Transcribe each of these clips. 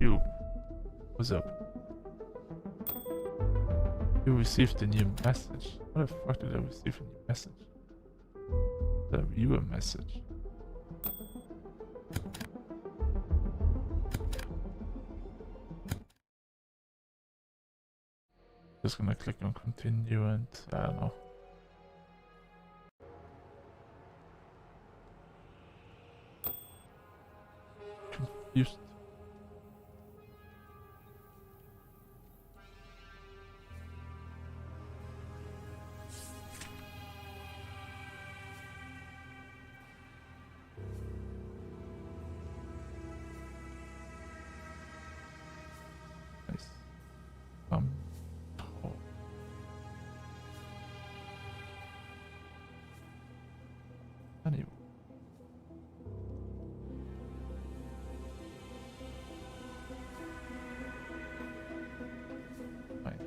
You. What's up? You received a new message. What the fuck did I receive a new message? The viewer message. Just gonna click on continue and I don't know. Confused. Nice. Anyway. Fine.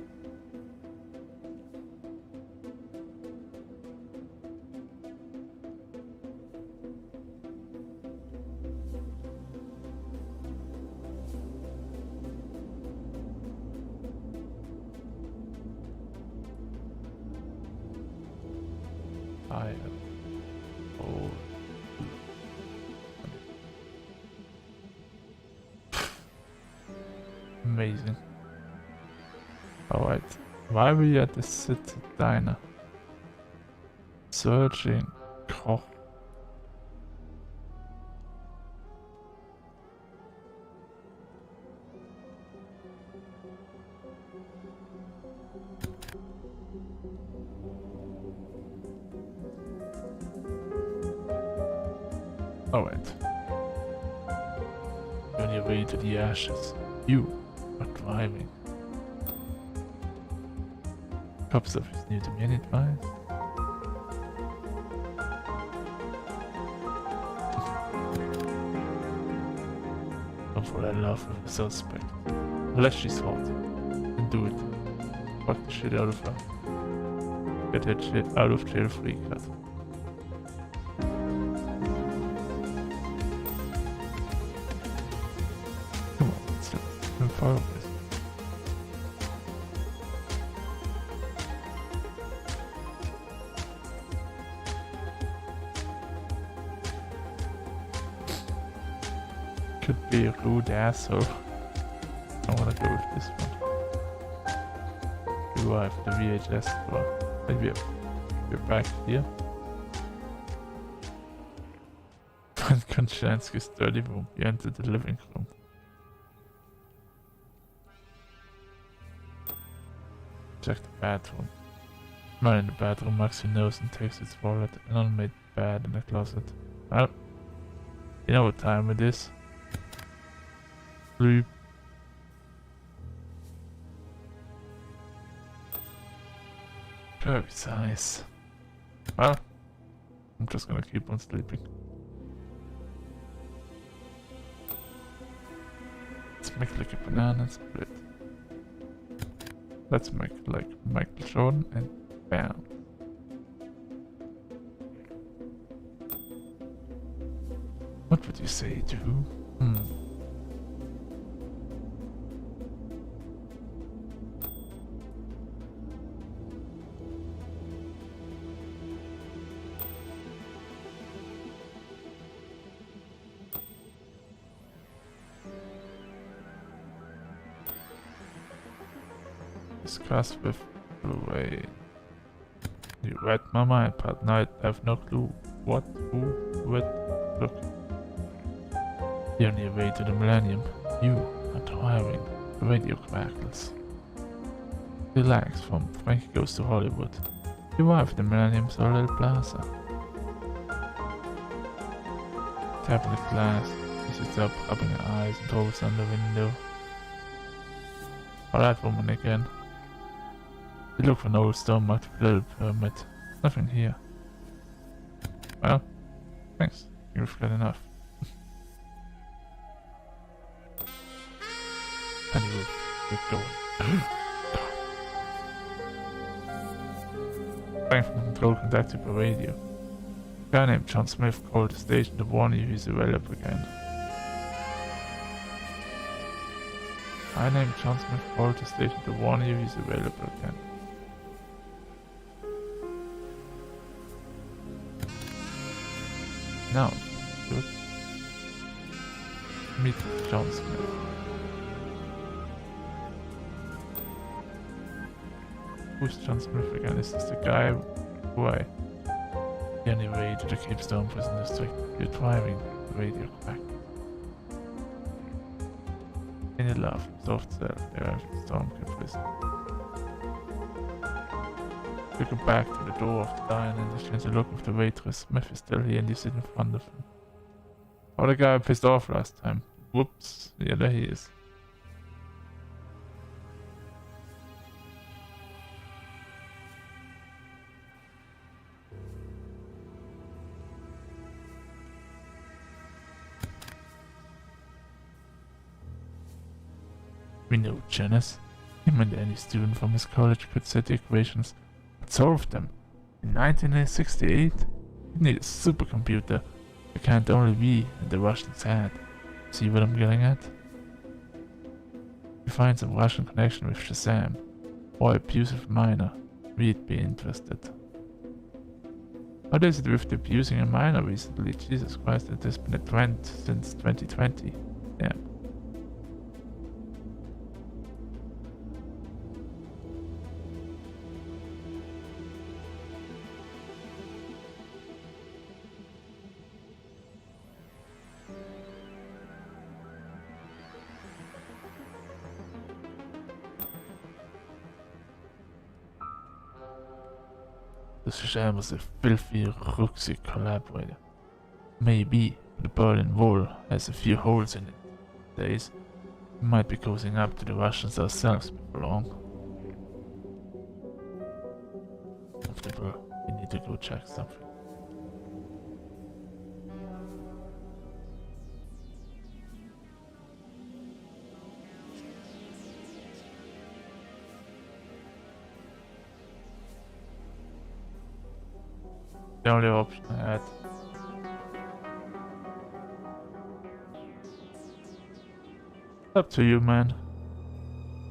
I am old. Amazing. Alright. Why are we at the city diner? Searching. Koch. Alright. On your way to the ashes. You are driving. Post office new to me, any advice? Don't fall in love with a suspect. Unless she's hot. Then do it. Fuck the shit out of her. Get that shit out of jail free card. Come on, let's follow this. Could be a rude asshole. I wanna go with this one. You have the VHS store. Maybe we're back here. When Konchansky's dirty room, you enter the living room. Check the bathroom. Man in the bathroom marks your nose and takes its wallet, an unmade bed in the closet. Well, you know what time it is. Sleep. Kirby's eyes. Well, I'm just gonna keep on sleeping. Let's make like a banana split. Let's make like Michael Jordan and bam. What would you say to? Discuss with Blue Ray. You read my mind, but now I have no clue what, who, what, look. You're on your way to the Millennium. You are driving the radio crackles. Relax from Frankie Goes to Hollywood. You arrive at the Millennium Solar Plaza. Tapping the glass, she sits up, rubbing her eyes and holds on the window. Alright, woman again. We look for an old stone marked little permit. Nothing here. Well, thanks. You've got enough. Anyway, we're going. Thanks from control contacted by radio. A guy named John Smith called the station to warn you he's available again. I named John Smith. Call the station to warn you he's available again. Now, good. Meet John Smith. Who's John Smith again? Is this the guy who I... The only way to the Cape Stone prison district. You're driving the radio back. Any love, soft cell, there at Storm Cape prison. You go back to the door of the diner and exchange a look with the waitress. Smith is still here and you sit in front of him. Oh, the guy I pissed off last time. Whoops. Yeah, there he is. We know Janice. Him and any student from his college could set the equations, but solve them. In 1968, you need a supercomputer. It can't only be in the Russians' head. See what I'm getting at? You find some Russian connection with Shazam, or abusive minor, we'd be interested. What is it with the abusing a minor recently? Jesus Christ, it has been a trend since 2020. Damn. The Shazam was a filthy, rooksy collaborator. Maybe the Berlin Wall has a few holes in it. Days, we might be cozying up to the Russians ourselves before long. Comfortable, we need to go check something. The only option I had. Up to you, man.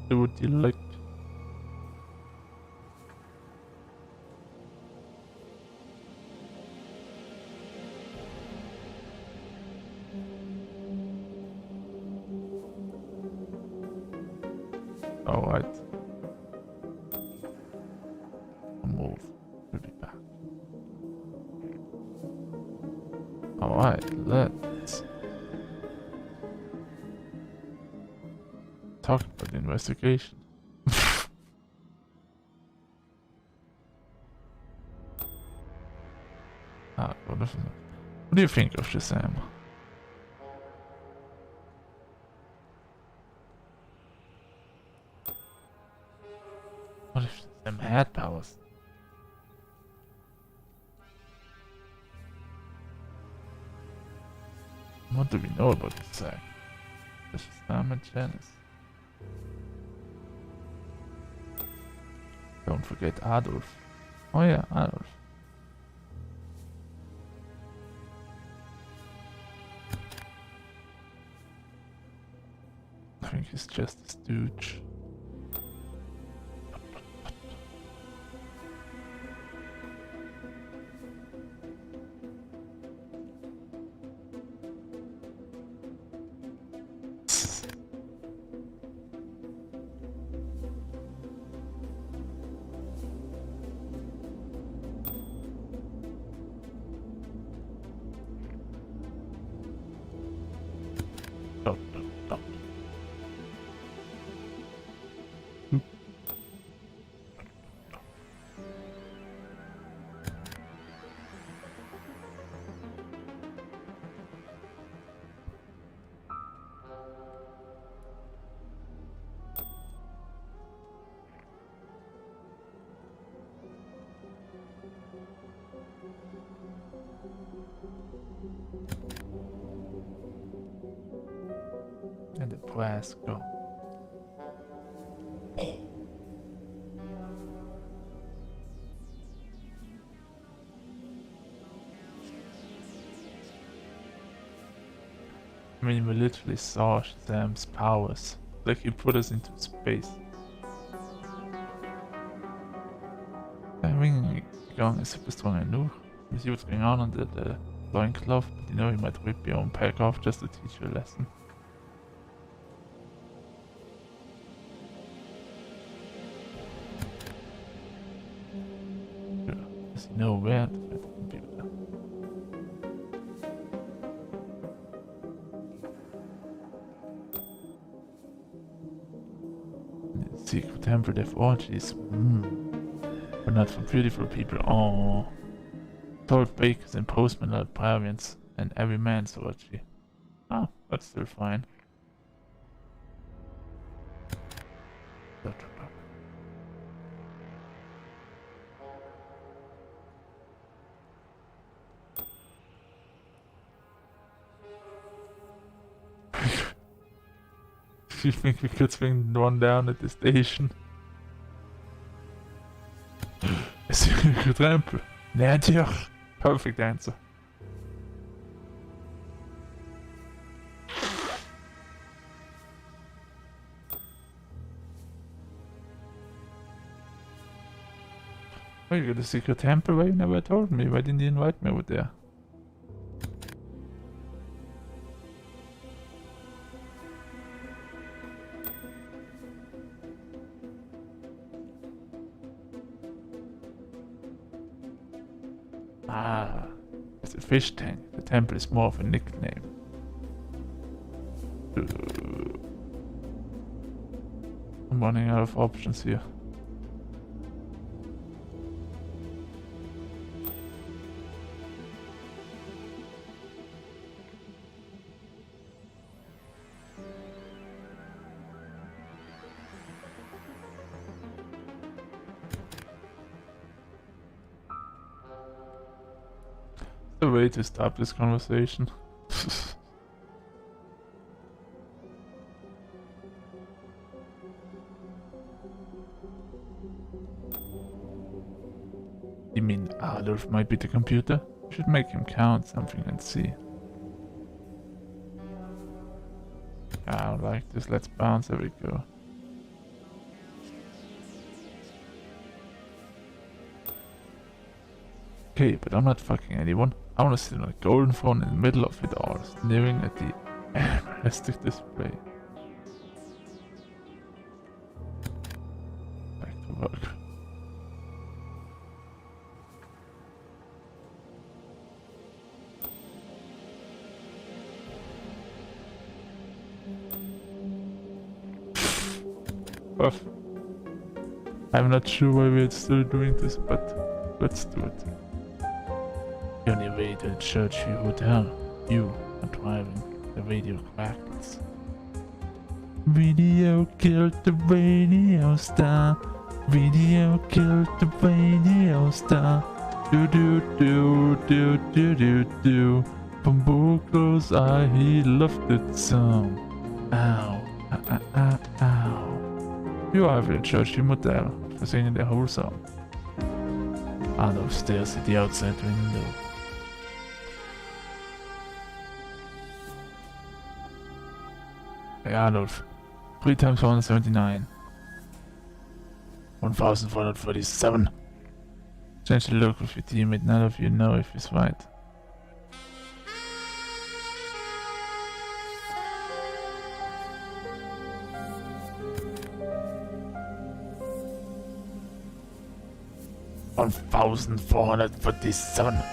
Do what you like. Alright. Move. We'll be back. Alright, let's talk about the investigation. What do you think of Shazam? What if Shazam had powers? What do we know about this act? This is Shazam and Janice. Don't forget Adolf. Oh yeah, Adolf. I think he's just a stooge. And the brass go. I mean, we literally saw Shazam's powers. Like he put us into space. I mean, Gang is super strong enough. You see what's going on under the loincloth, but you know you might rip your own pack off just to teach you a lesson. Does he know where to find the computer? The secret temperative orgies. But not for beautiful people. Oh. Told bakers and postmen are barbarians and every man's orgy. Oh, that's still fine. You think we could swing one down at the station? A secret temple in Antioch. Perfect answer. Oh, you got a secret temple? Why you never told me? Why didn't you invite me over there? Ah, it's a fish tank. The temple is more of a nickname. I'm running out of options here. The way to stop this conversation. You mean Adolf might be the computer? You should make him count something and see. I don't like this, let's bounce, there we go. Okay, but I'm not fucking anyone. I wanna sit on a golden throne in the middle of it all, staring at the plastic display. Back to work. Buff. I'm not sure why we're still doing this, but let's do it. The only way to church you hotel. You are driving. The radio crackles. Video killed the radio star. Video killed the radio star. Do do do do do do do. From Bucklow's eye, he loved it so. Ow, ow. You are in churchy motel for singing the whole song. Adolf stares at the outside window. Hey Adolf, 3 times 179. 1447. Change the look of your teammate, none of you know if he's right. $1,447.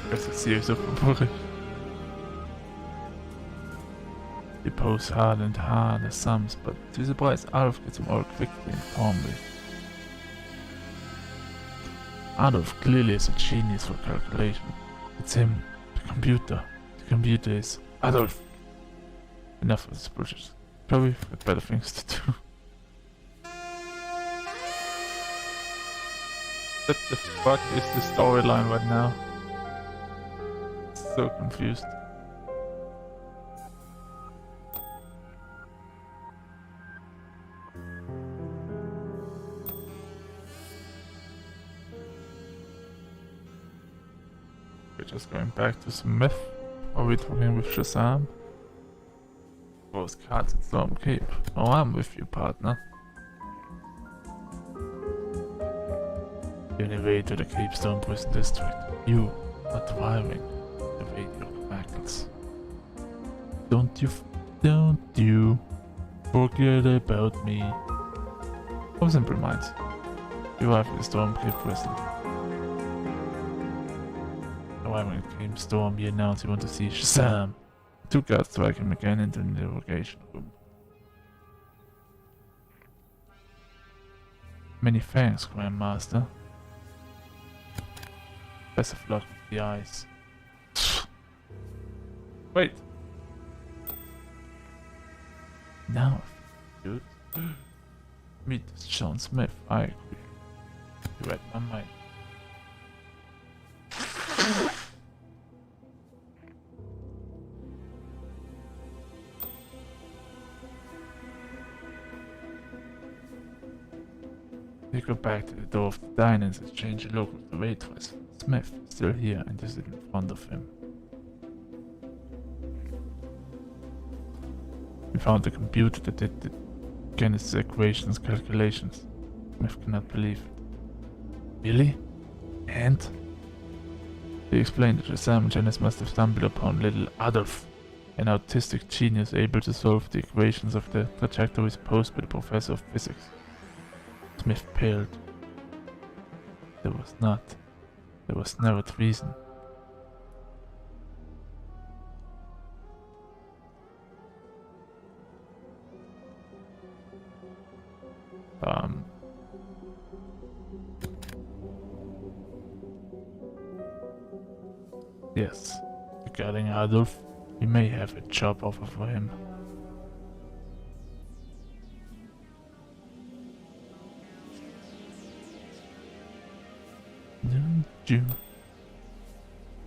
That's a series of worry. He pulls hard and harder sums, but to his surprise, Adolf gets them all quickly and calmly. Adolf clearly is a genius for calculation. It's him, the computer. The computer is Adolf. Enough of this bullshit. Probably got better things to do. What the fuck is the storyline right now? So confused. just going back to Smith? Or are we talking with Shazam? Both cards at Storm Cape. Oh, I'm with you, partner. The only way to the Cape Storm Prison District. You are driving the radio vehicles. Don't you forget about me. Oh, simple minds. You arrive at the Storm Cape Prison. Arriving at Cape Storm, you announce you want to see Shazam. Two guards drag him again into the interrogation room. Many thanks, Grandmaster. Best of luck with the eyes. Wait. Now, dude. Meet John Smith. I agree. You read my mind. They go back to the door of the diner and exchange a look with the waitress. Smith is still here and is in front of him. We found the computer that did the Genesis equations calculations. Smith cannot believe it. Really? And? They explained that Shazam and Janice must have stumbled upon little Adolf, an autistic genius able to solve the equations of the trajectories posed by the professor of physics. Smith paled. There was never treason. Yes, regarding Adolf, we may have a job offer for him. You.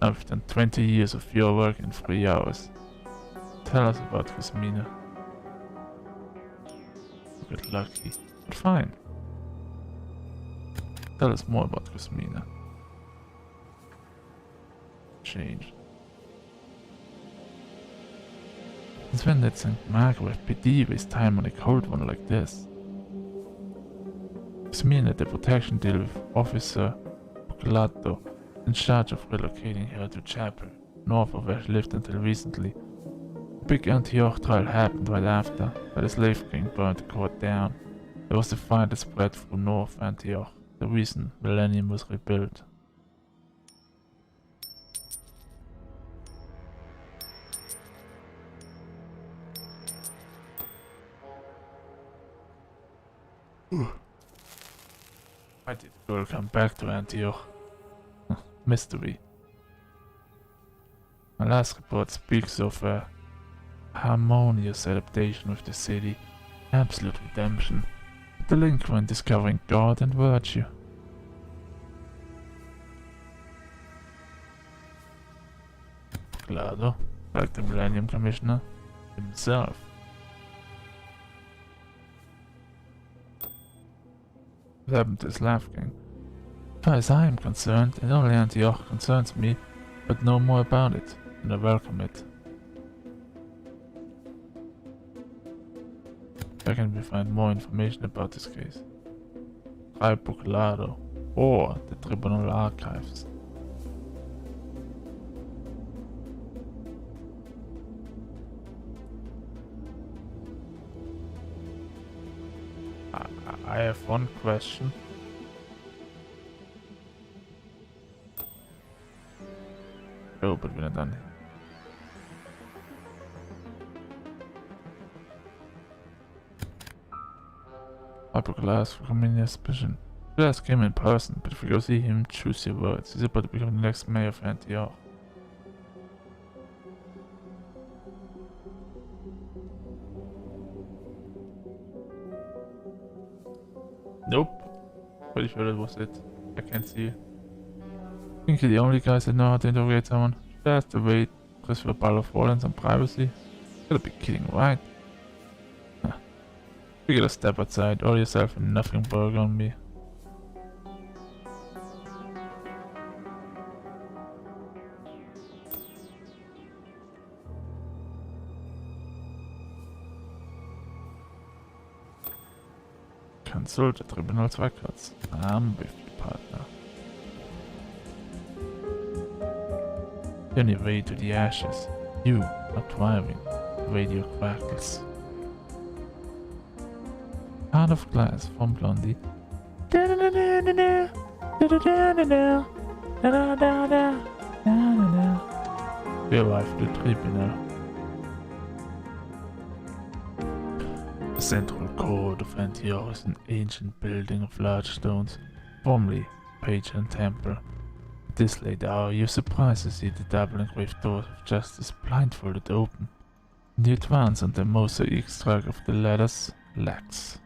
I've done 20 years of your work in 3 hours. Tell us about Kusmina. You got lucky, but fine. Tell us more about Kusmina. Change. Since when did St. Margaret PD waste time on a cold one like this? Kusmina had a protection deal with Officer Bucalato, in charge of relocating her to Chapel, north of where she lived until recently. The big Antioch trial happened right after, but the slave king burned the court down. There was the fire that spread through North Antioch, the reason Millennium was rebuilt. Why did the girl come back to Antioch? Mystery. My last report speaks of a harmonious adaptation of the city, absolute redemption, delinquent discovering God and virtue. Claro, like the Millennium Commissioner himself. What happened to his laugh gang? As far as I am concerned, it only Antioch concerns me, but know more about it, and I welcome it. Where can we find more information about this case? Try Bucalado or the Tribunal Archives. I have one question. Oh, but we're not done. I broke glass for coming suspicion. Should ask him in person, but if we go see him, choose your words. He's about to become the next mayor of Antioch. Nope. Pretty sure that was it. I can't see it. I think you're the only guys that know how to interrogate someone. Should I have to wait just for a pile of water and some privacy? You gotta be kidding, right? Huh. You gotta step outside, order yourself a nothing burger on me. Consult the tribunal's records. I'm with you, partner. On your way to the ashes, you are driving radio crackles. Heart of Glass from Blondie. We arrive at the tribunal. The central court of Antioch is an ancient building of large stones, formerly pagan temple. At this late hour, you're surprised to see the double engraved doors of justice blindfolded open. You advance on the mosaic structure of the letters Lex.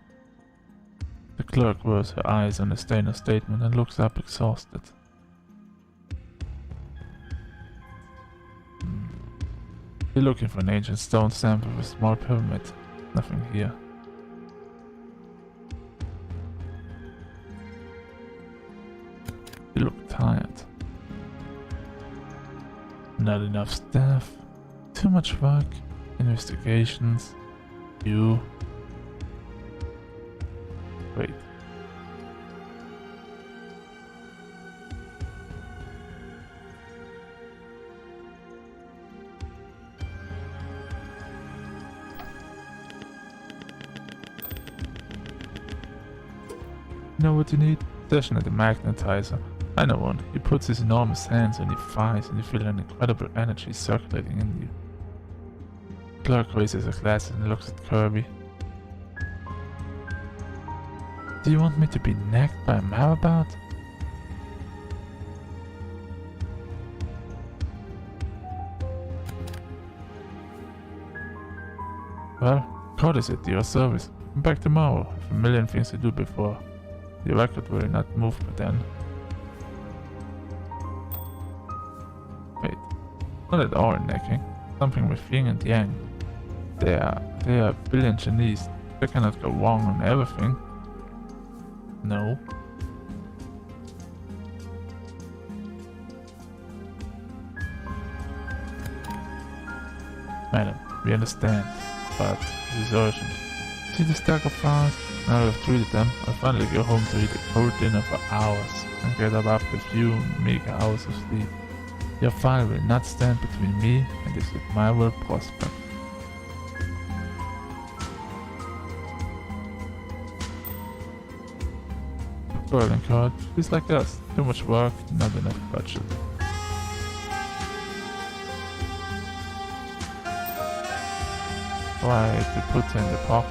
The clerk rolls her eyes on the Stainer statement and looks up exhausted. You're looking for an ancient stone stamp with a small pyramid. Nothing here. You look tired. Not enough staff. Too much work. Investigations. You. Wait. You know what you need? Session at the magnetizer. I know one. He puts his enormous hands on your thighs and you feel an incredible energy circulating in you. The clerk raises her glasses and looks at Kirby. Do you want me to be nagged by a marabout? Well, court is at your service. I'm back tomorrow. I have a million things to do before. The record will not move by then. Wait, not at all necking. Something with yin and yang. They are a billion Chinese. They cannot go wrong on everything. No. Madam, we understand, but this is urgent. See the stack of files? Now that I've treated them, I'll finally go home to eat a cold dinner for hours and get up after a few meager hours of sleep. Your file will not stand between me and this admirable prospect. Girl and card, she's like us. Too much work, not enough budget. Why to put in the pocket?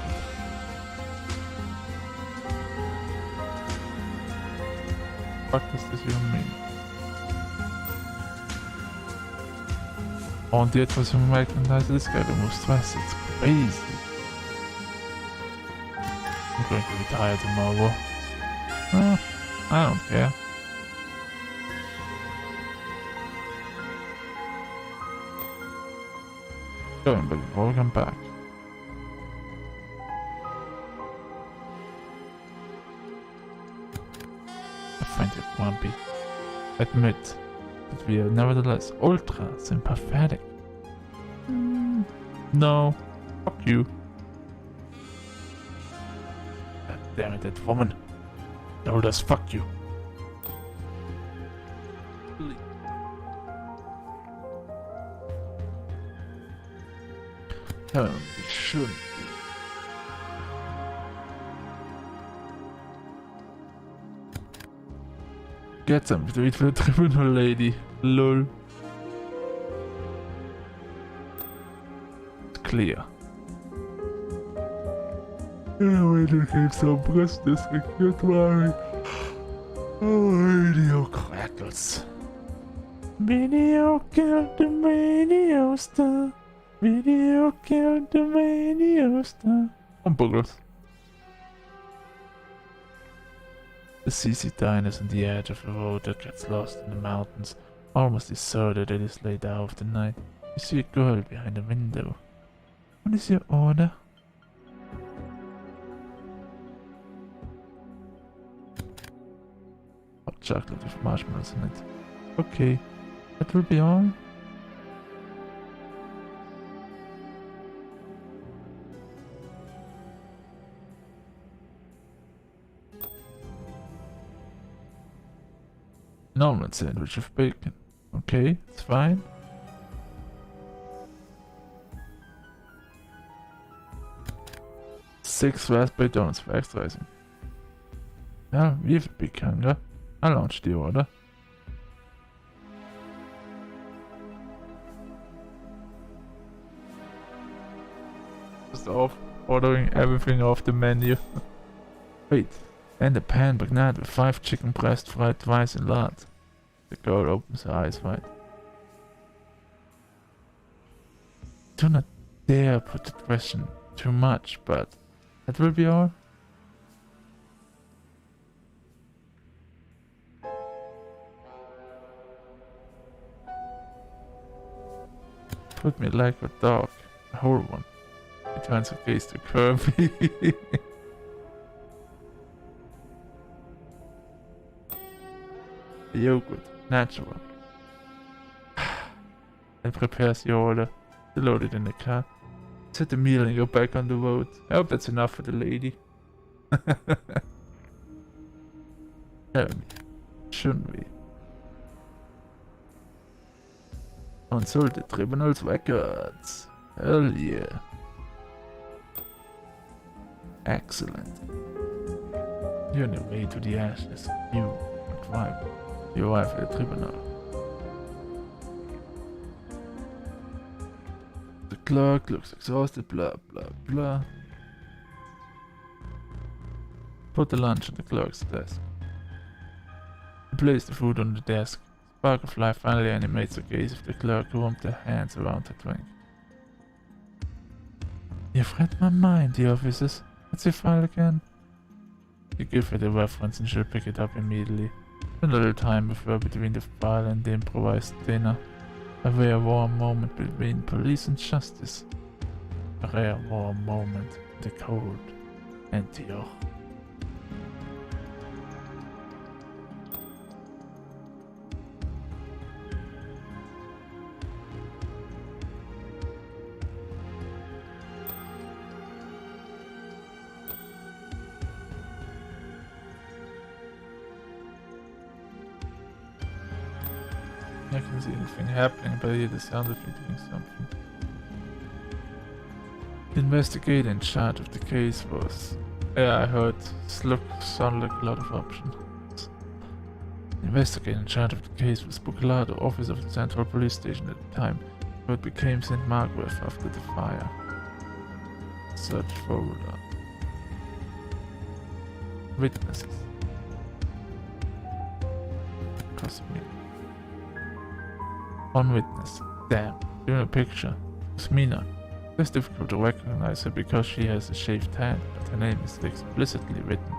What does this even mean? On the etwas from recognize this guy the most stress, it's crazy. I'm going to retire tomorrow. Well, I don't care. Going but before we come back. I find you grumpy. Admit that we are nevertheless ultra sympathetic. No. Fuck you. God damn it, that woman. Told us fuck you. We shouldn't be. Get something to eat for the tribunal lady. Lol. It's clear. We to keep some prisoners secured worry. Radio crackles. Video killed the radio star. Video killed the radio star. Hamburgers. The CC diner is on the edge of a road that gets lost in the mountains, almost deserted at this late hour of the night. You see a girl behind a window. What is your order? Hot chocolate with marshmallows in it. Okay, that will be all. An omelet sandwich with bacon. Okay, it's fine. Six raspberry donuts for extra icing. Yeah, we have a big hunger. I'll launch the order. Just off ordering everything off the menu. Wait, and a pan bagnat with 5 chicken breast fried twice in lard. The girl opens her eyes wide. Do not dare put the question too much, but that will be all. Put me like a dog, a whole one. He turns her gaze to Kirby. Yogurt, natural. And prepares the order. They load it in the car. Set the meal and go back on the road. I hope that's enough for the lady. Tell me, shouldn't we? Consult the tribunal's records. Hell yeah. Excellent. You're on your way to the ashes. You arrive at the tribunal. The clerk looks exhausted, blah blah blah. Put the lunch on the clerk's desk. He placed the food on the desk. Spark of life finally animates the gaze of the clerk who warmed their hands around her drink. You've read my mind, the officers. What's your file again? You give her the reference and she'll pick it up immediately. Spend a little time with her between the file and the improvised dinner. A rare warm moment between police and justice. A rare warm moment in the cold Antioch. I can see anything happening, but I hear the sound of you doing something. The investigator in charge of the case was... Yeah, I heard. Sounded like a lot of options. The investigator in charge of the case was Bucalado, officer of the Central Police Station at the time, but it became St. Margaret after the fire. Search folder. Witnesses. Cosmic. One witness. Damn. Given a picture. It's Mina. It's difficult to recognize her because she has a shaved head, but her name is explicitly written.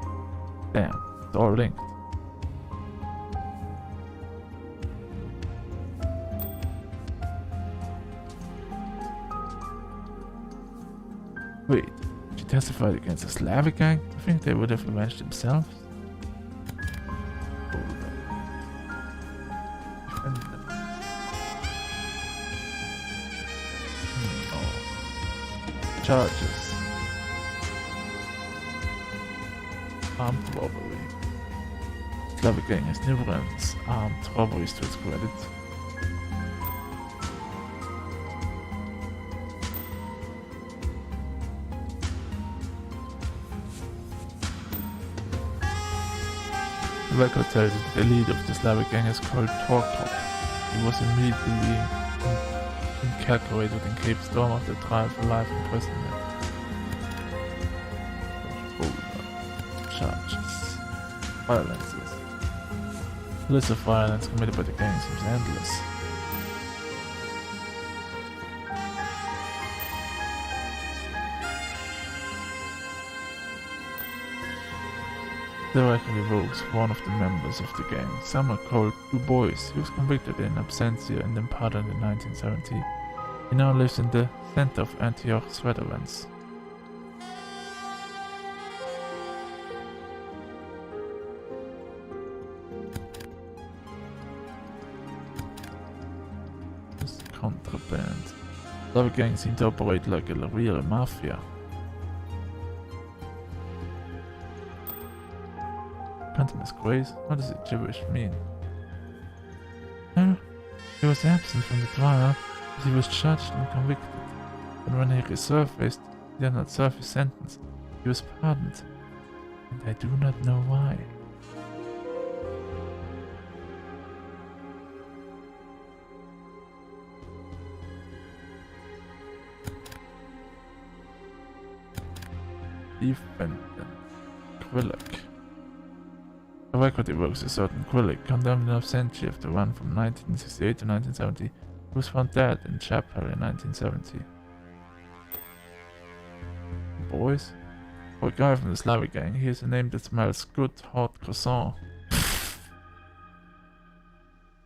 Damn. It's all linked. Wait. She testified against the Slavic gang? I think they would have avenged themselves. Charges. Armed robbery. Slavic gang has numerous armed robberies to its credit. The record tells that the leader of the Slavic gang is called Tortok. He was immediately incarcerated in Cape Storm after trial for life imprisonment. Charges. Violences. The list of violence committed by the gang seems endless. The record evokes one of the members of the gang, someone called Du Bois. He was convicted in absentia and then pardoned in 1970. He now lives in the center of Antioch's veterans. This contraband. The gang seem to operate like a real mafia. Cantonese grace? What does it gibberish mean? He was absent from the trial, but he was judged and convicted. And when he resurfaced, he did not serve his sentence. He was pardoned, and I do not know why. Defendant Quillick. The record evokes a certain Quillick, condemned in absentia of the run from 1968 to 1970, who was found dead in Chapel in 1970. Boys? For a guy from the Slavic gang, here's a name that smells good hot croissant.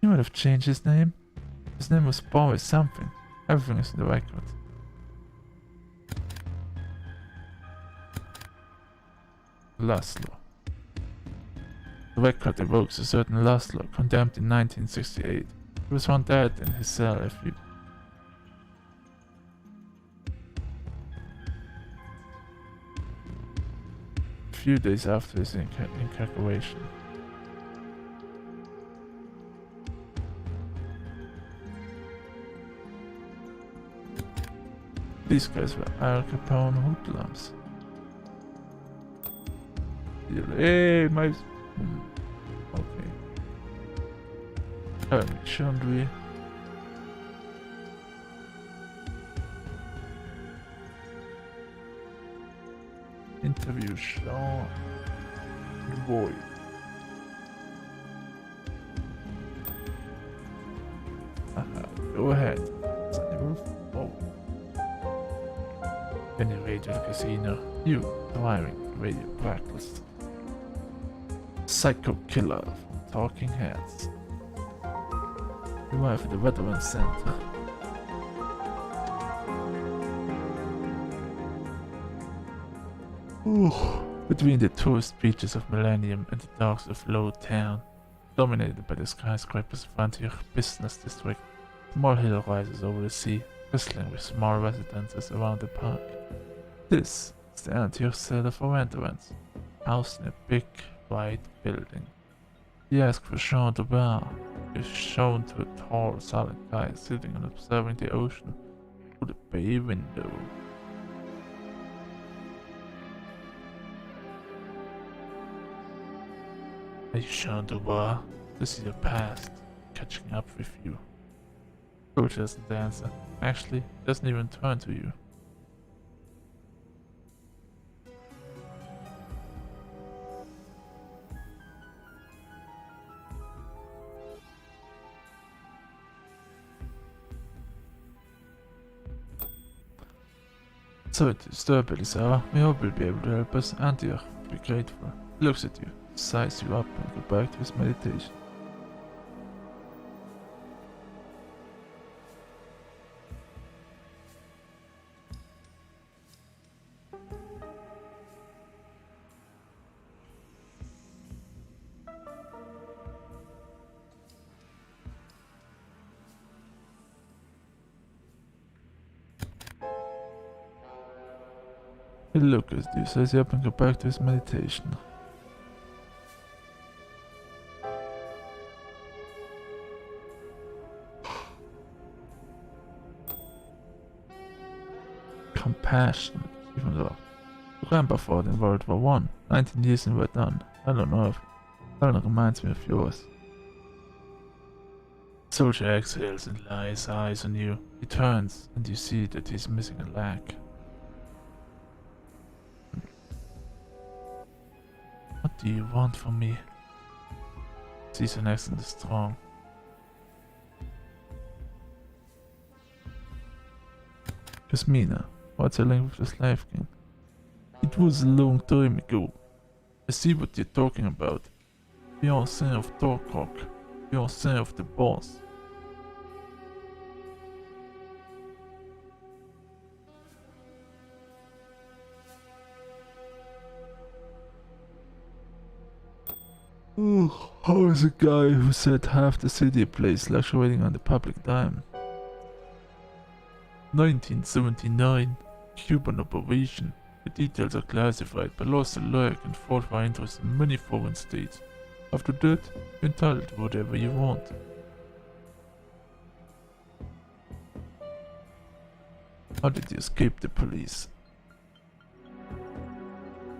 He might have changed his name. His name was Boris something. Everything is in the record. Laszlo. The record evokes a certain Laszlo, condemned in 1968. He was found dead in his cell a few days after his incarceration. These guys were Al Capone hoodlums. Hey, my... Okay. Shouldn't we? Interview Sean Boy. Go ahead. Oh. Then you raid the casino. You, driving radio practice. Psycho killer from Talking Heads. You arrive at the Veterans Center. Between the tourist beaches of Millennium and the docks of Low Town, dominated by the skyscrapers of Antioch business district, a small hill rises over the sea, bristling with small residences around the park. This is the Antioch Center for Veterans, housed in a big, white building. You ask for Jean de Bar. You're shown to a tall, silent guy sitting and observing the ocean through the bay window. Are you Jean de Bar? This is your past, catching up with you. Coach doesn't answer. Actually, doesn't even turn to you. Sorry to disturb Elisara. We hope you'll be able to help us. Antioch would be grateful. He looks at you, sighs you up, and go back to his meditation. He looks at you, says you up and go back to his meditation. Compassionate, even though Grandpa fought in World War I, 19 years in Vietnam. I don't know if that reminds me of yours. Soldier exhales and lies eyes on you. He turns and you see that he's missing a leg. What do you want from me? Season accent is strong. Yasmina, what's your link with the slave king? It was a long time ago. I see what you're talking about. Fiancé of Torcock. Fiancé of the boss. How is a guy who said half the city plays luxuriating on the public dime? 1979, Cuban operation. The details are classified, but lost a leg and fought for interest in many foreign states. After that, you're entitled to whatever you want. How did you escape the police?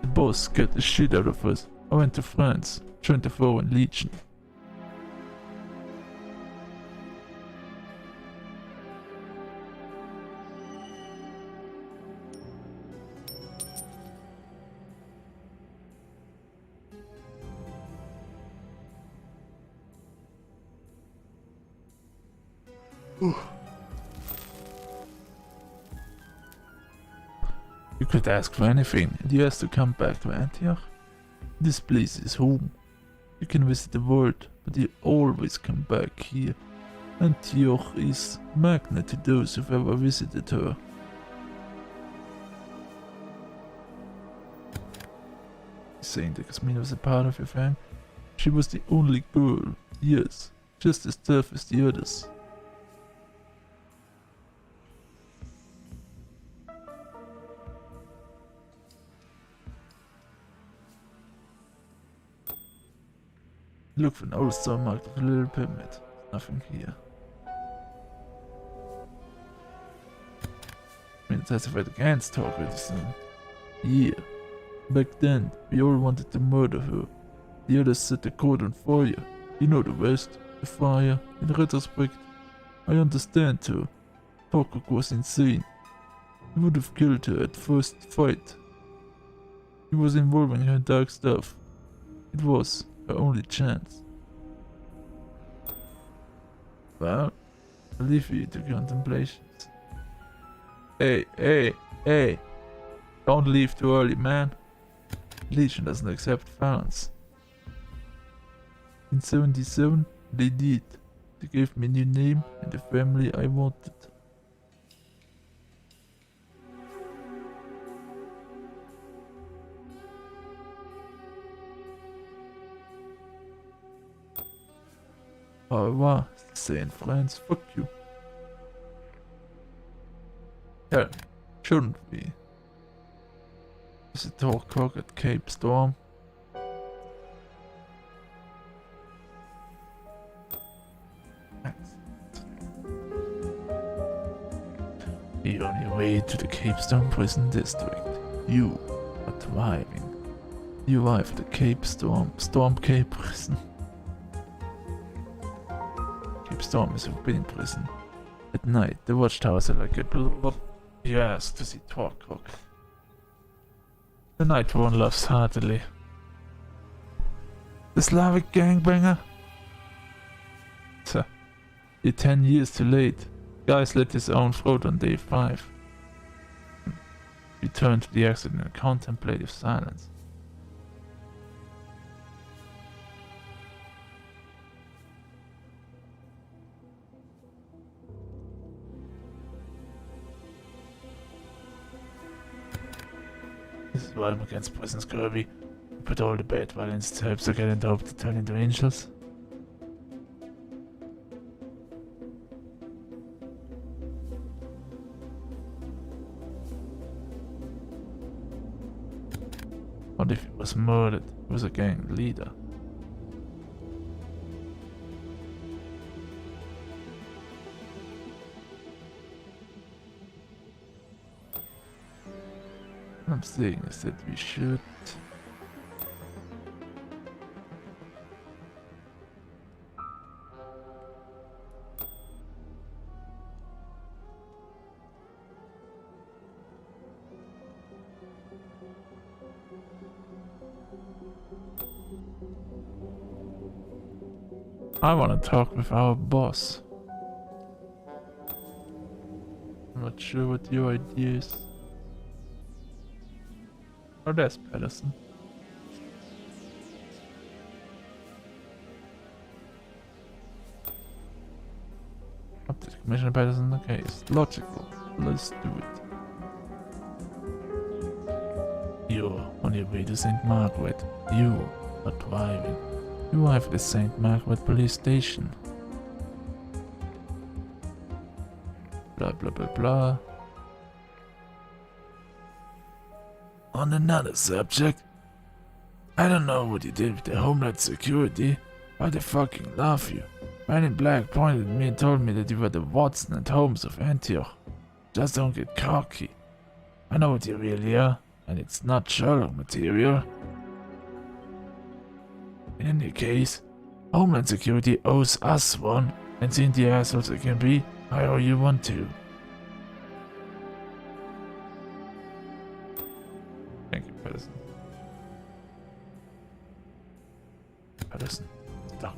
The boss scared the shit out of us. I went to France, joined the Foreign Legion. You could ask for anything, and you asked to come back to Antioch. This place is home. You can visit the world, but you always come back here. Antioch is magnet to those who've ever visited her. Saying that Yasmin was a part of your family? She was the only girl, yes, just as tough as the others. Look for an old stone marked with a little pyramid. Nothing here. I mean, it testified against talk medicine. Yeah. Back then, we all wanted to murder her. The others set the cordon for you. You know the rest. The fire. In retrospect, I understand her. Pocock was insane. He would have killed her at first fight. He was involving her in dark stuff. It was her only chance. Well, I'll leave you to contemplations. Hey! Don't leave too early, man. Legion doesn't accept violence. In 77, they did. They gave me a new name and the family I wanted. Au revoir, say in France, fuck you. Yeah, shouldn't we? Is it tall cock at Cape Storm? You're on your way to the Cape Storm prison district. You are thriving. You arrive at the Cape Storm Cape prison. Cape Storm is a forbidden prison. At night, the watchtowers are like a yes to see Torcock. The night one laughs heartily. The Slavic gangbanger? You're 10 years too late. Guy slit his own throat on day 5. Returned to the exit in a contemplative silence. This is why I'm against prisons, Kirby. You put all the bad violence to help get and hope to turn into angels. What if he was murdered? He was a gang leader. What I'm saying is that we should... I want to talk with our boss. I'm not sure what your idea is. Oh, there's Patterson. Up to Commissioner Patterson, okay, it's logical. Let's do it. You're on your way to St. Margaret. You are driving. You arrive at the St. Margaret police station. Blah blah blah blah. On another subject, I don't know what you did with the Homeland Security, but I fucking love you. Man in Black pointed at me and told me that you were the Watson and Holmes of Antioch. Just don't get cocky. I know what you really are, and it's not Sherlock material. In any case, Homeland Security owes us one, and seeing the assholes it can be, I owe you one too. Thank you, Patterson. Patterson, stop.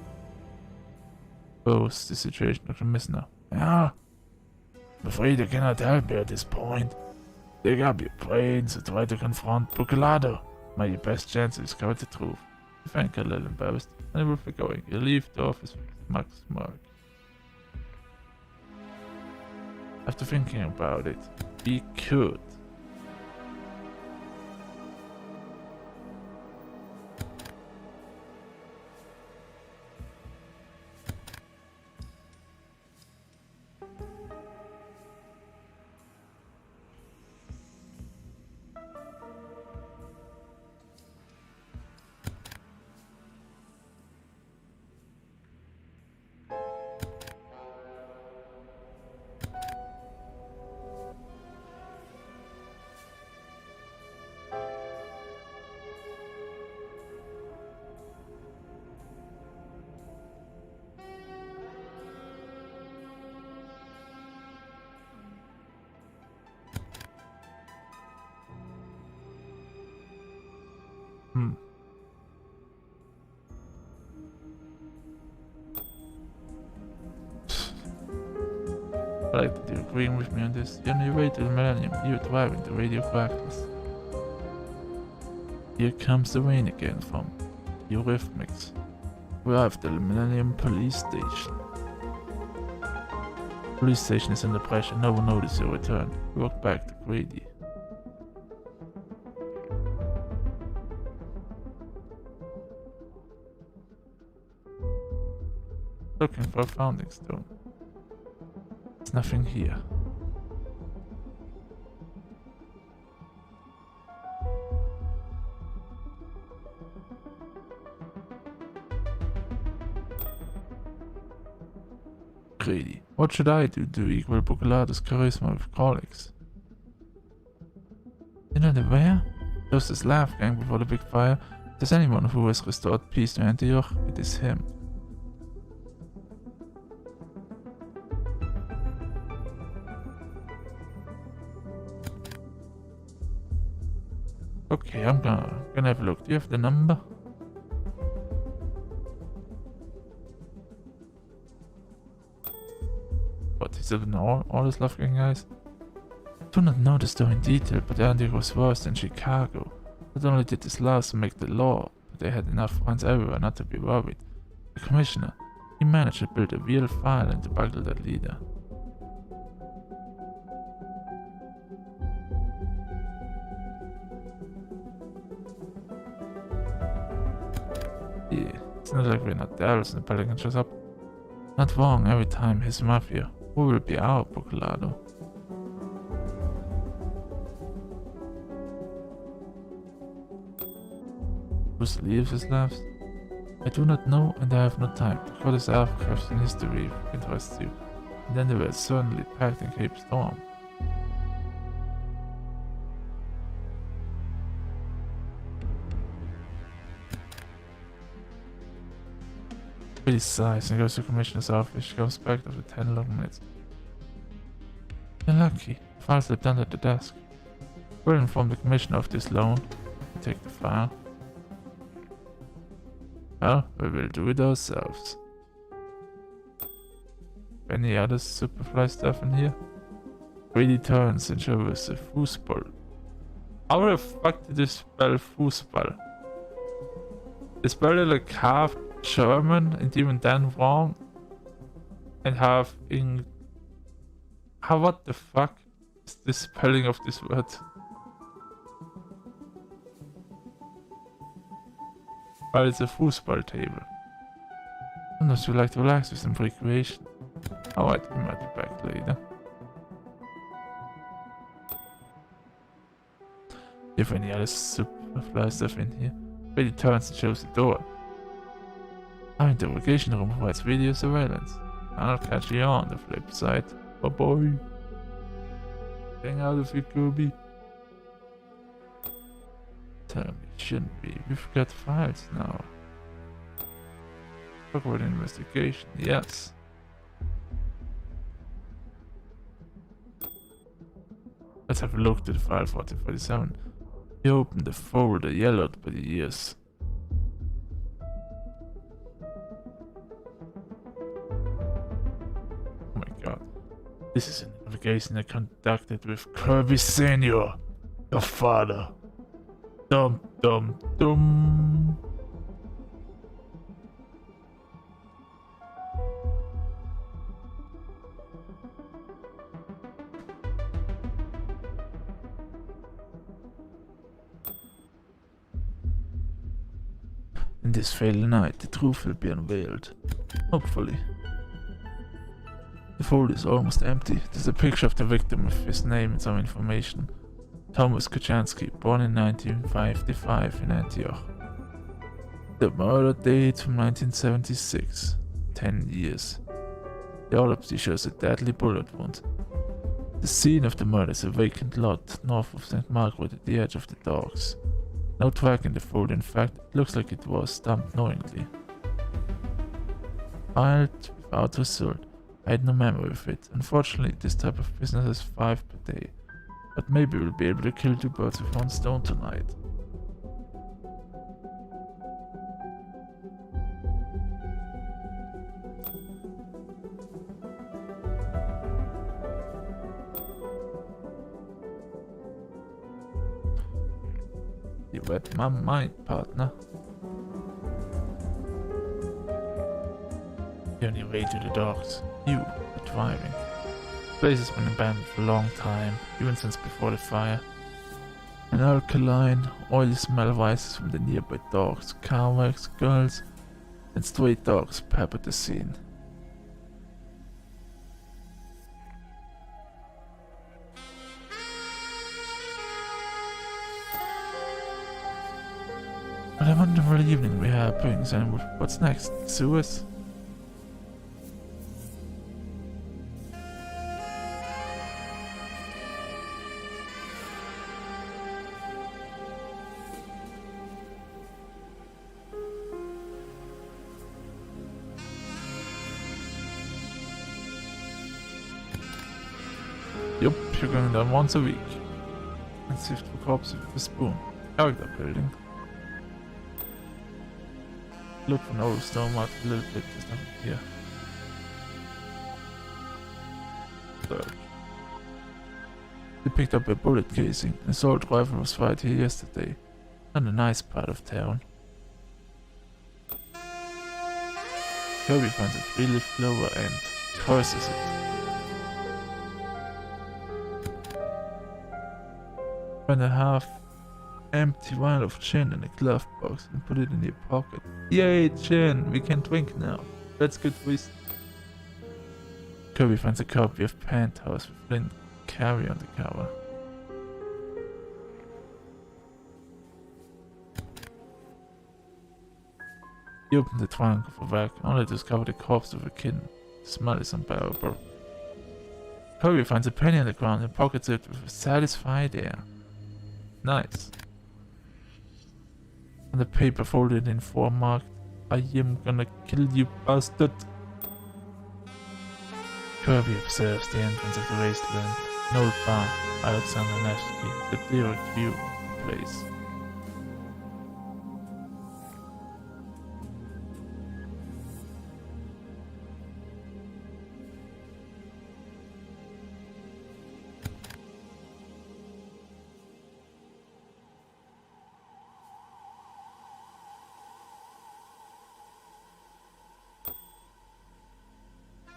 What's the situation, Dr. Missner? Yeah, I'm afraid I cannot help you at this point. Dig up your brains and try to confront Bucalado. My best chance to discover the truth. You think a little embarrassed, and he will be going. You leave the office with Max Mark. After thinking about it, he could. I like that you're agreeing with me on this. You're on your way to the Millennium. You're driving the radio crackers. Here comes the rain again from Eurythmics. We arrived at the Millennium Police Station. Police station is under pressure. No one noticed your return. We walked back to Grady. Looking for a founding stone. There's nothing here. Grady, what should I do to equal Bucalado's charisma with colleagues? You know the where? There was this laugh gang before the big fire. If there's anyone who has restored peace to Antioch, it is him. Okay, I'm gonna have a look. Do you have the number? What is it in all this love gang, guys? I do not know the story in detail, but Antioch was worse than Chicago. Not only did this laws make the law, but they had enough friends everywhere not to be worried. The commissioner, he managed to build a real file and to buckle that leader. Yeah, it's not like we're not devils and the Pelican shows up. Not wrong every time his mafia. Who will be our Bucalado? Whose leaves his laughs? I do not know and I have no time. The Goddess archives in history interests you. And then they were certainly packed in Cape Storm. Billy sighs and goes to the commissioner's office. She comes back after 10 long minutes. You're lucky. The file slipped under the desk. We'll inform the commissioner of this loan. Take the file. Well, we will do it ourselves. Any other superfly stuff in here? Grady turns and shows a foosball. How the fuck did you spell foosball? They spelled it like half German and even then wrong, and half in. What the fuck is the spelling of this word? Well, it's a foosball table. Sometimes you like to relax with some recreation. Alright, we might be back later. Do you have any other superfly stuff in here? Betty turns and shows the door. Our interrogation room provides video surveillance. I'll catch you on the flip side. Bye bye. Hang out of you, Kirby. Tell me, shouldn't be. We've got files now. Talk about investigation, yes. Let's have a look at the file 4047. He opened the folder yellowed by the years. Oh my god. This is an investigation I conducted with Kirby Senior, your father. Dum dum dum. In this fatal night, the truth will be unveiled. Hopefully. The folder is almost empty. There's a picture of the victim with his name and some information. Thomas Kuchansky, born in 1955 in Antioch. The murder date from 1976. 10 years. The autopsy shows a deadly bullet wound. The scene of the murder is a vacant lot north of St. Margaret at the edge of the docks. No track in the folder, in fact, it looks like it was stamped knowingly. Filed without result. I had no memory of it. Unfortunately, this type of business has 5 per day. But maybe we'll be able to kill 2 birds with 1 stone tonight. You read my mind, partner. The only way to the docks. You are driving. The place has been abandoned for a long time, even since before the fire. An alkaline, oily smell rises from the nearby docks, car wrecks, girls, and stray dogs pepper the scene. What a wonderful evening we have, Prince, and what's next? Sewers? Yup, you're going down once a week. And sift for corpses with a spoon. Character building. Look for an old stone marked a little bit, there's nothing here. Search. We picked up a bullet casing. An assault rifle was right here yesterday. Not a nice part of town. Kirby finds a 3-leaf clover and curses it. Find a half-empty vial of gin in a glove box and put it in your pocket. Yay, gin! We can drink now. That's good twist. Kirby finds a copy of Penthouse with Flint Carey on the cover. He opened the trunk of a bag, only to discover the corpse of a kitten. The smell is unbearable. Kirby finds a penny on the ground and pockets it with a satisfied air. Nice. And the paper folded in 4 marked, I am gonna kill you, bastard. Kirby observes the entrance of the wasteland. An old bar, Alexander Nevsky, the direct view of the place.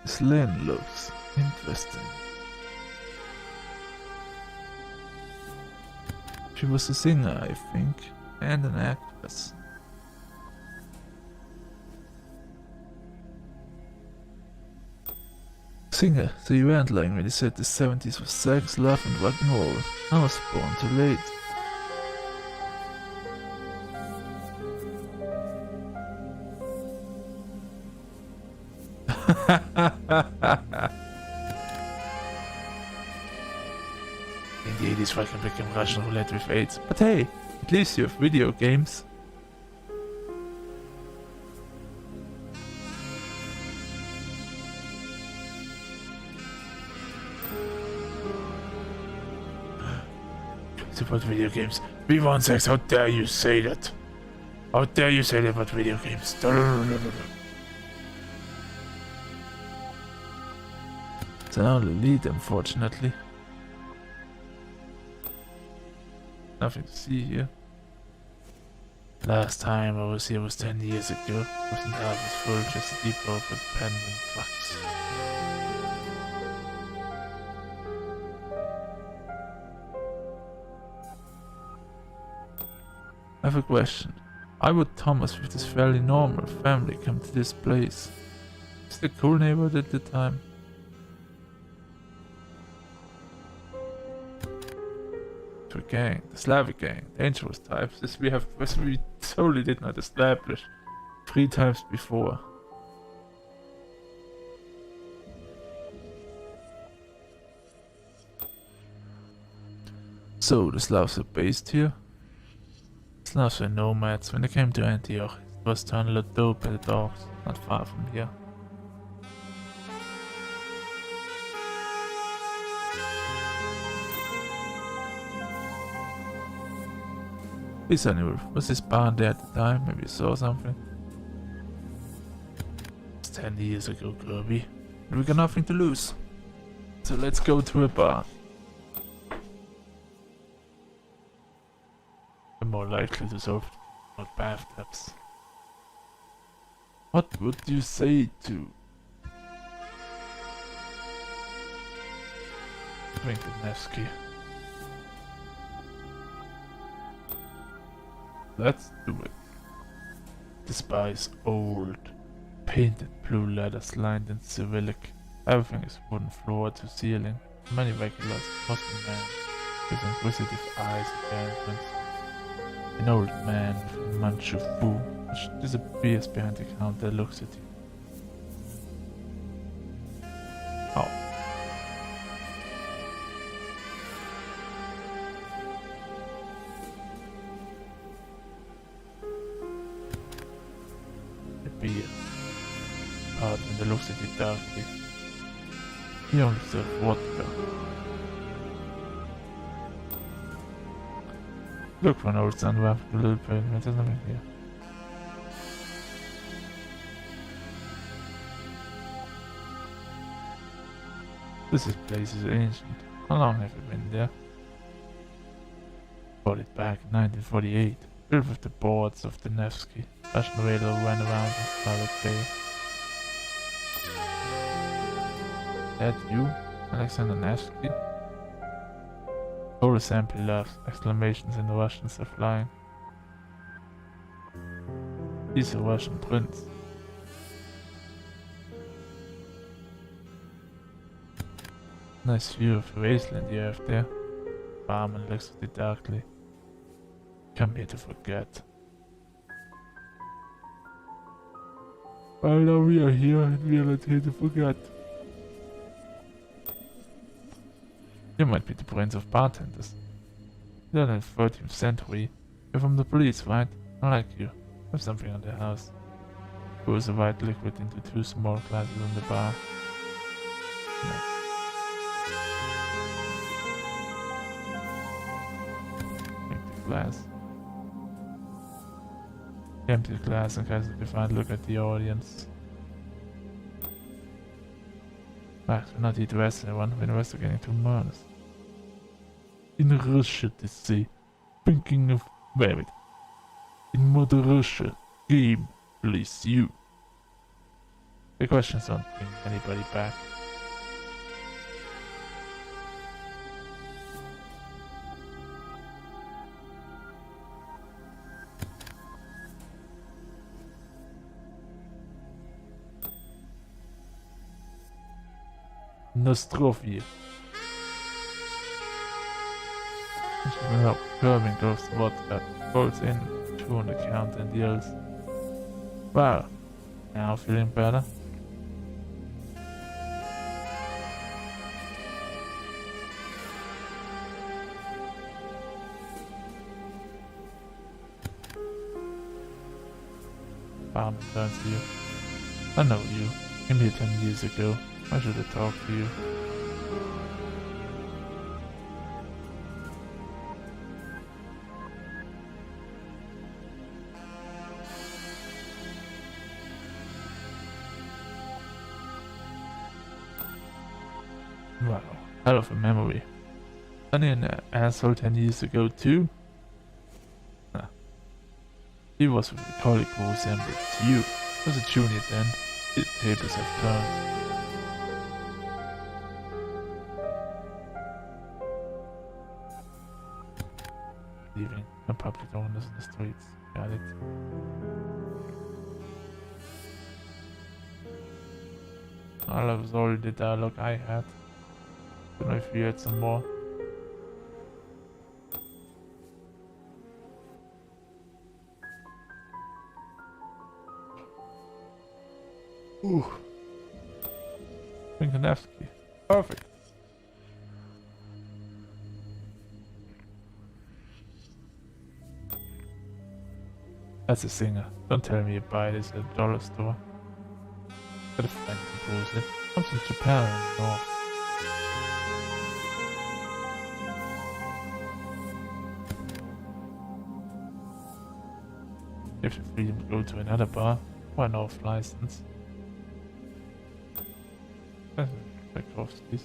This land looks interesting. She was a singer, I think, and an actress. Singer, so you weren't lying when you said the 70s was sex, love and rock and roll. I was born too late. the 80s fucking became Russian roulette with AIDS. But hey, at least you have video games. About video games. We want sex. How dare you say that? How dare you say that about video games? It's an only lead, unfortunately. Nothing to see here. Last time I was here was 10 years ago. Wasn't half as full, just a deep over pendant fucks. I have a question. Why would Thomas with his fairly normal family come to this place? Is it a cool neighborhood at the time? To a gang, the Slavic gang, dangerous types, as we totally did not establish 3 times before. So the Slavs are based here? Slavs were nomads. When they came to Antioch, it was to unload dope at the docks, not far from here. Please, anyway, was this barn there at the time? Maybe you saw something? It's 10 years ago, Kirby. And we got nothing to lose. So let's go to a bar. More likely to solve not bathtubs. What would you say to drink the Nevsky? Let's do it. This bar is old, painted blue letters lined in Cyrillic. Everything is wooden floor to ceiling. Many regulars, mostly men, with inquisitive eyes at their entrance. An old man with a munch of food, which disappears behind the counter, looks at you. Oh. A beer. Bartender looks at you darkly. He only serves vodka. Look for an old sunwrap with a little pavement, there's nothing here. This place is ancient. How long have you been there? Bought it back in 1948, built with the boards of the Nevsky. Russian radar ran around in Scarlet Bay. That you, Alexander Nevsky? Whole assembly laughs, exclamations in the Russians are flying. He's a Russian prince. Nice view of the wasteland you have there. Barman looks at you darkly. Come here to forget. Well, now we are here and we are not here to forget. You might be the brains of bartenders. You're in the 13th century. You're from the police, right? I like you. Have something on the house. Pours a white liquid into 2 small glasses on the bar. No. Drink the glass. He empties the glass and casts a defiant look at the audience. Right, we're not here to arrest anyone, we're investigating 2 murders. In Russia, they say, thinking of wait. In Mother Russia, game, please you. The questions don't bring anybody back. Nostrovie. Well, Kirby goes to vodka, rolls in 2 on the counter and yells, "Well, now feeling better?" farm and learn to you. I know you. Came here 10 years ago. I should have talked to you. Wow, hell of a memory. Funny an asshole 10 years ago too? Huh. He was with a colleague who resembled you. I was a junior then. The tables have turned. Leaving. No public owners in the streets. Got it. Well, that was all the dialogue I had. Don't know if you had some more. Ooh. Pinkanevsky. Perfect. That's a singer. Don't tell me you buy this at a dollar store. Got a friend compose it. Comes from Japan and North. You have the freedom to go to another bar. Why no off license? Tchaikovsky's.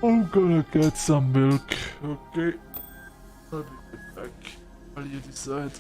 I'm gonna get some milk. Okay. I'll be right back while you decide.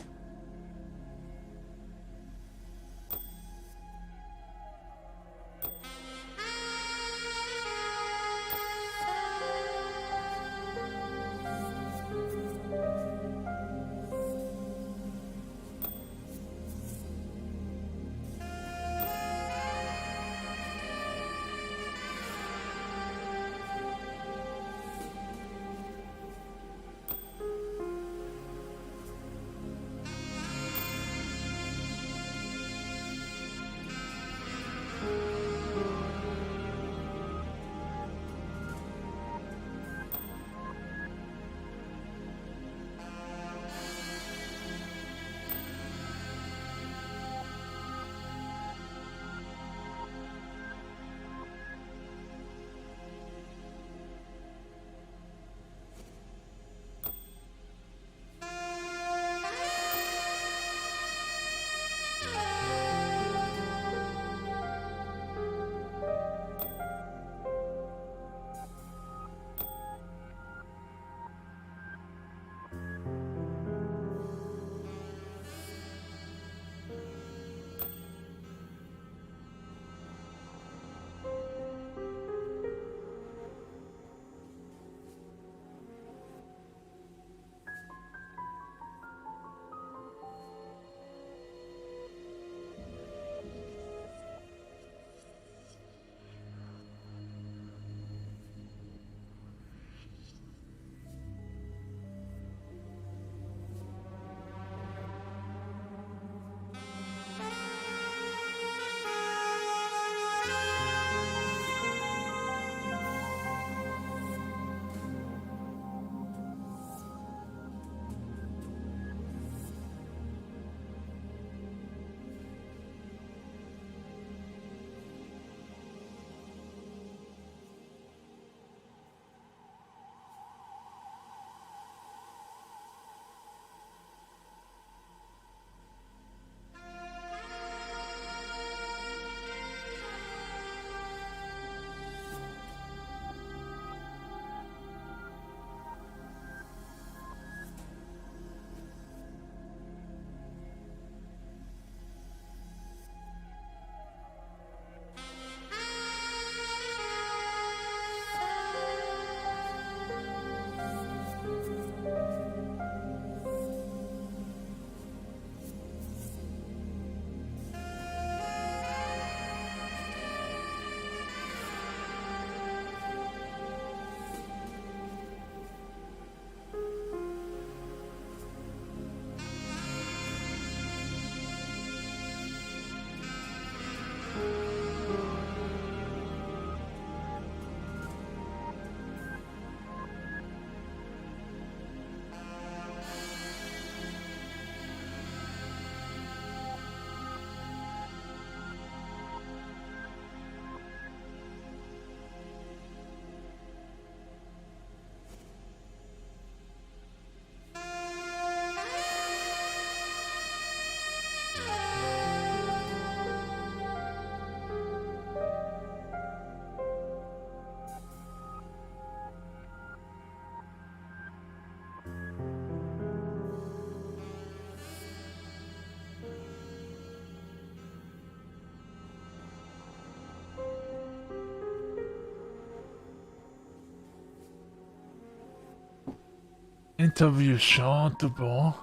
Interview Sean to Bon.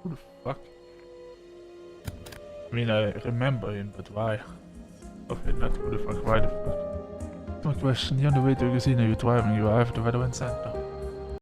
Who the fuck? I mean, I remember him, but why? Okay, not who the fuck, why the fuck? My question, the only way to casino you driving, you arrive at the Veteran Center.